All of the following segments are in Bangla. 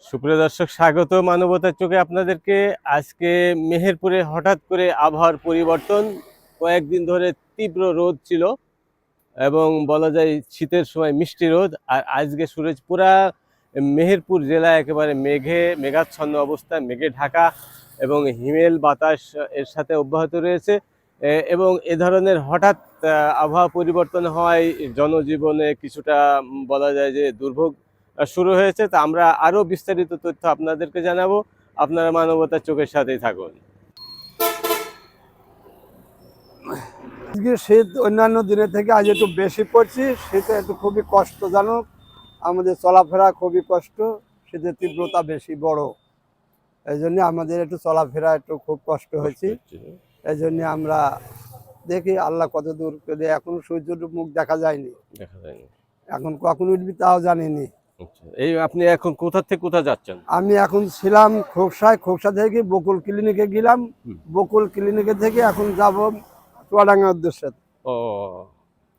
সুপ্রিয় দর্শক, স্বাগত মানবতার চোখে আপনাদেরকে। আজকে মেহেরপুরে হঠাৎ করে আবহাওয়ার পরিবর্তন। কয়েকদিন ধরে তীব্র রোদ ছিল এবং বলা যায় শীতের সময় মিষ্টি রোদ। আর আজকে পুরা মেহেরপুর জেলা একেবারে মেঘাচ্ছন্ন অবস্থা, মেঘে ঢাকা এবং হিমেল বাতাস এর সাথে অব্যাহত রয়েছে। এবং এ ধরনের হঠাৎ আবহাওয়া পরিবর্তন হওয়ায় জনজীবনে কিছুটা বলা যায় যে দুর্ভোগ শুরু হয়েছে। তা আমরা আরো বিস্তারিত তথ্য আপনাদেরকে জানাবো। আপনারা মানবতার চোখের সাথেই থাকুন। আজকে শীত অন্যান্য দিনের থেকে আজ একটু বেশি পড়ছে। শীতে একটু খুবই কষ্টজনক, আমাদের চলাফেরা খুবই কষ্ট, শীতের তীব্রতা বেশি বড়, এই জন্য আমাদের একটু চলাফেরা একটু খুব কষ্ট হয়েছে। এই জন্য আমরা দেখি আল্লাহ কত দূর করে, এখন সূর্যের মুখ দেখা যায়নি, এখন কখন উঠবি তাও জানিনি। এই আপনি এখন কোথা থেকে কোথা যাচ্ছেন? আমি এখন ছিলাম খোকসা থেকে বকুল ক্লিনিকে গেলাম, বকুল ক্লিনিকে থেকে এখন যাব চুয়াডাঙ্গার উদ্দেশ্যে। ও,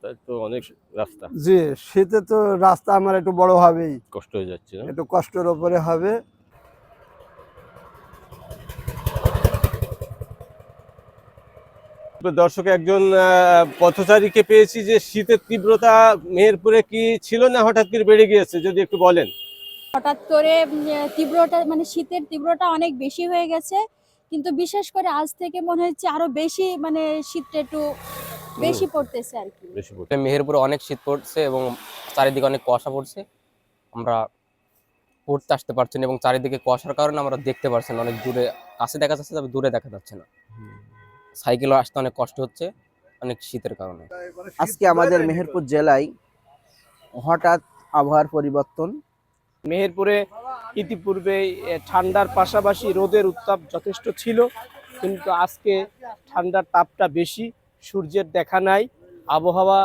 তাই তো অনেক রাস্তা। জি, শীতে তো রাস্তা আমার একটু বড় হবেই, কষ্ট হয়ে যাচ্ছে, একটু কষ্টের উপরে হবে। দর্শক, একজন পথচারীকে পেয়েছি যে শীতের তীব্রতা মেহেরপুরে কি ছিল না হঠাৎ করে বেড়ে গিয়েছে, যদি একটু বলেন। হঠাৎ করে তীব্রতা মানে শীতের তীব্রতা অনেক বেশি হয়ে গেছে, কিন্তু বিশেষ করে আজ থেকে মনে হচ্ছে আরো বেশি, মানে শীতটা একটু বেশি পড়তেছে আর কি। মেহেরপুরে অনেক শীত পড়ছে এবং চারিদিকে অনেক কুয়াশা পড়ছে। আমরা পড়তে আসতে পারছি না এবং চারিদিকে কুয়াশার কারণে আমরা দেখতে পারছি না, অনেক দূরে, কাছে দেখা যাচ্ছে তবে দূরে দেখা যাচ্ছে না। সাইকেলও আসতে অনেক কষ্ট হচ্ছে অনেক শীতের কারণে। আজকে আমাদের মেহেরপুর জেলায় হঠাৎ আবহাওয়ার পরিবর্তন। মেহেরপুরে ইতিপূর্বে ঠান্ডার পাশাপাশি রোদের উত্তাপ যথেষ্ট ছিল, কিন্তু আজকে ঠান্ডার তাপটা বেশি, সূর্যের দেখা নাই, আবহাওয়া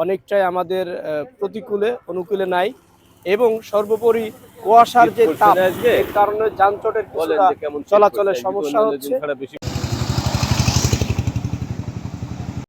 অনেকটাই আমাদের অনুকূলে নাই এবং সর্বোপরি কুয়াশার যে তাপ, এর কারণে যানজটের চলাচলের সমস্যা হচ্ছে।